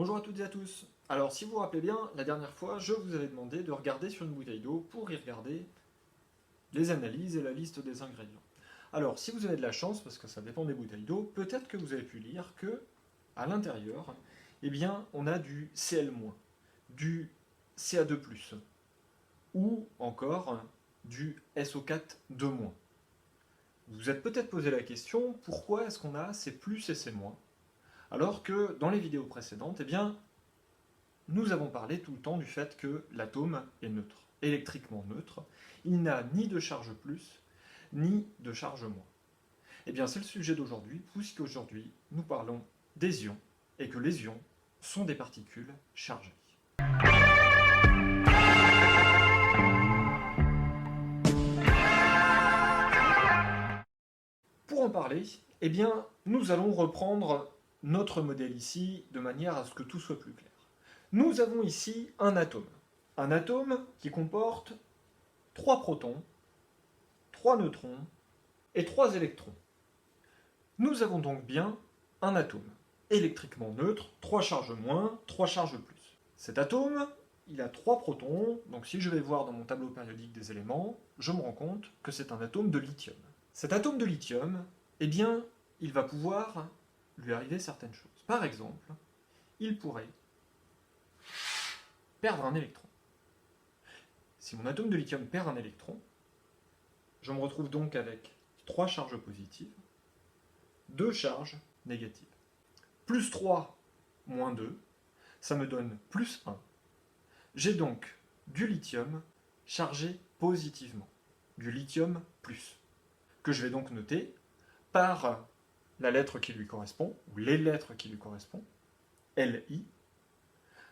Bonjour à toutes et à tous. Alors si vous vous rappelez bien, la dernière fois, je vous avais demandé de regarder sur une bouteille d'eau pour y regarder les analyses et la liste des ingrédients. Alors si vous avez de la chance, parce que ça dépend des bouteilles d'eau, peut-être que vous avez pu lire que à l'intérieur, eh bien, on a du Cl-, du Ca2+, ou encore du SO4-. Vous vous êtes peut-être posé la question, pourquoi est-ce qu'on a C+, et C-, alors que dans les vidéos précédentes, eh bien, nous avons parlé tout le temps du fait que l'atome est neutre, électriquement neutre. Il n'a ni de charge plus, ni de charge moins. Eh bien, c'est le sujet d'aujourd'hui, puisqu'aujourd'hui, nous parlons des ions, et que les ions sont des particules chargées. Pour en parler, eh bien, nous allons reprendre notre modèle ici, de manière à ce que tout soit plus clair. Nous avons ici un atome. Un atome qui comporte 3 protons, 3 neutrons et 3 électrons. Nous avons donc bien un atome, électriquement neutre, 3 charges moins, 3 charges plus. Cet atome, il a 3 protons, donc si je vais voir dans mon tableau périodique des éléments, je me rends compte que c'est un atome de lithium. Cet atome de lithium, eh bien, il va pouvoir lui arriver certaines choses. Par exemple, il pourrait perdre un électron. Si mon atome de lithium perd un électron, je me retrouve donc avec 3 charges positives, 2 charges négatives. Plus 3 moins 2, ça me donne plus 1. J'ai donc du lithium chargé positivement, du lithium plus, que je vais donc noter par la lettre qui lui correspond, ou les lettres qui lui correspondent, Li,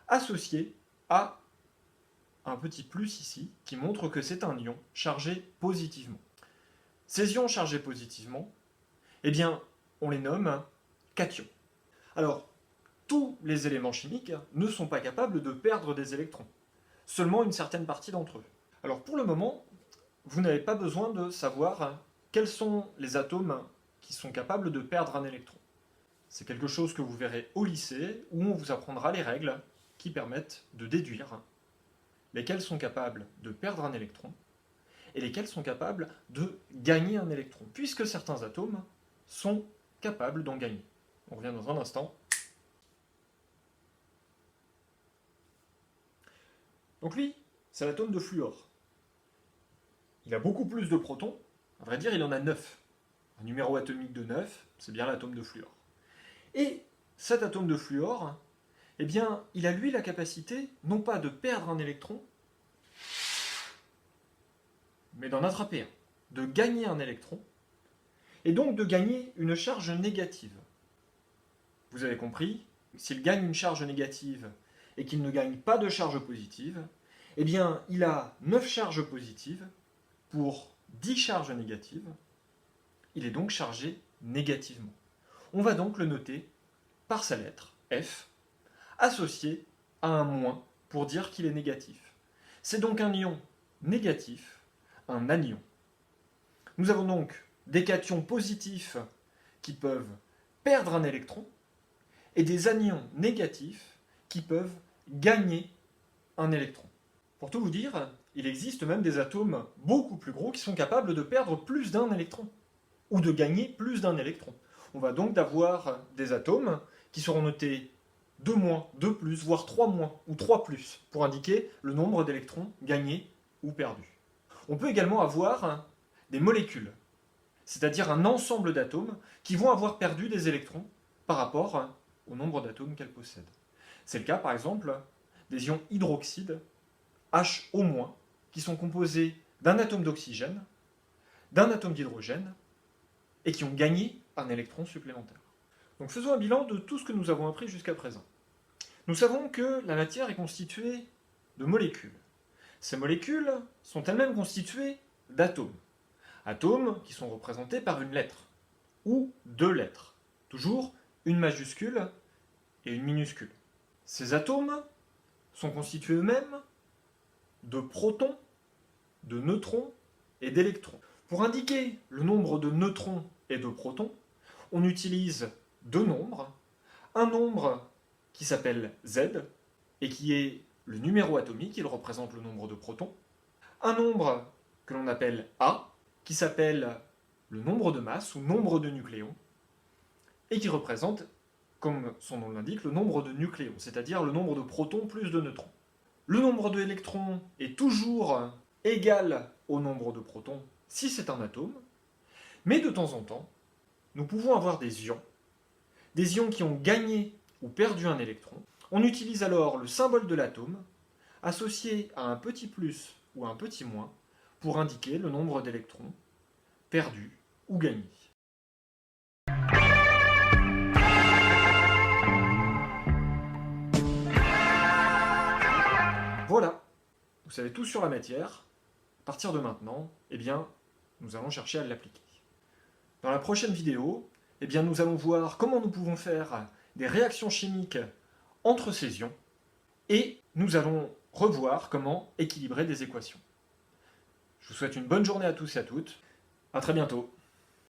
associé à un petit plus ici, qui montre que c'est un ion chargé positivement. Ces ions chargés positivement, eh bien, on les nomme cations. Alors, tous les éléments chimiques ne sont pas capables de perdre des électrons, seulement une certaine partie d'entre eux. Alors pour le moment, vous n'avez pas besoin de savoir quels sont les atomes qui sont capables de perdre un électron. C'est quelque chose que vous verrez au lycée, où on vous apprendra les règles qui permettent de déduire lesquels sont capables de perdre un électron et lesquels sont capables de gagner un électron, puisque certains atomes sont capables d'en gagner. On revient dans un instant. Donc lui, c'est l'atome de fluor. Il a beaucoup plus de protons, à vrai dire il en a 9. Un numéro atomique de 9, c'est bien l'atome de fluor. Et cet atome de fluor, eh bien, il a lui la capacité, non pas de perdre un électron, mais d'en attraper un, de gagner un électron, et donc de gagner une charge négative. Vous avez compris, s'il gagne une charge négative et qu'il ne gagne pas de charge positive, eh bien, il a 9 charges positives pour 10 charges négatives. Il est donc chargé négativement. On va donc le noter par sa lettre, F, associé à un moins pour dire qu'il est négatif. C'est donc un ion négatif, un anion. Nous avons donc des cations positifs qui peuvent perdre un électron et des anions négatifs qui peuvent gagner un électron. Pour tout vous dire, il existe même des atomes beaucoup plus gros qui sont capables de perdre plus d'un électron ou de gagner plus d'un électron. On va donc avoir des atomes qui seront notés 2 moins, 2 plus, voire 3 moins ou 3 plus pour indiquer le nombre d'électrons gagnés ou perdus. On peut également avoir des molécules, c'est-à-dire un ensemble d'atomes qui vont avoir perdu des électrons par rapport au nombre d'atomes qu'elles possèdent. C'est le cas par exemple des ions hydroxydes, HO-, qui sont composés d'un atome d'oxygène, d'un atome d'hydrogène, et qui ont gagné un électron supplémentaire. Donc faisons un bilan de tout ce que nous avons appris jusqu'à présent. Nous savons que la matière est constituée de molécules. Ces molécules sont elles-mêmes constituées d'atomes. Atomes qui sont représentés par une lettre, ou 2 lettres. Toujours une majuscule et une minuscule. Ces atomes sont constitués eux-mêmes de protons, de neutrons et d'électrons. Pour indiquer le nombre de neutrons et de protons, on utilise 2 nombres. Un nombre qui s'appelle Z, et qui est le numéro atomique, il représente le nombre de protons. Un nombre que l'on appelle A, qui s'appelle le nombre de masse ou nombre de nucléons, et qui représente, comme son nom l'indique, le nombre de nucléons, c'est-à-dire le nombre de protons plus de neutrons. Le nombre d'électrons est toujours égal au nombre de protons si c'est un atome, mais de temps en temps, nous pouvons avoir des ions qui ont gagné ou perdu un électron. On utilise alors le symbole de l'atome, associé à un petit plus ou un petit moins, pour indiquer le nombre d'électrons perdus ou gagnés. Voilà, vous savez tout sur la matière. À partir de maintenant, nous allons chercher à l'appliquer. Dans la prochaine vidéo, nous allons voir comment nous pouvons faire des réactions chimiques entre ces ions et nous allons revoir comment équilibrer des équations. Je vous souhaite une bonne journée à tous et à toutes. À très bientôt.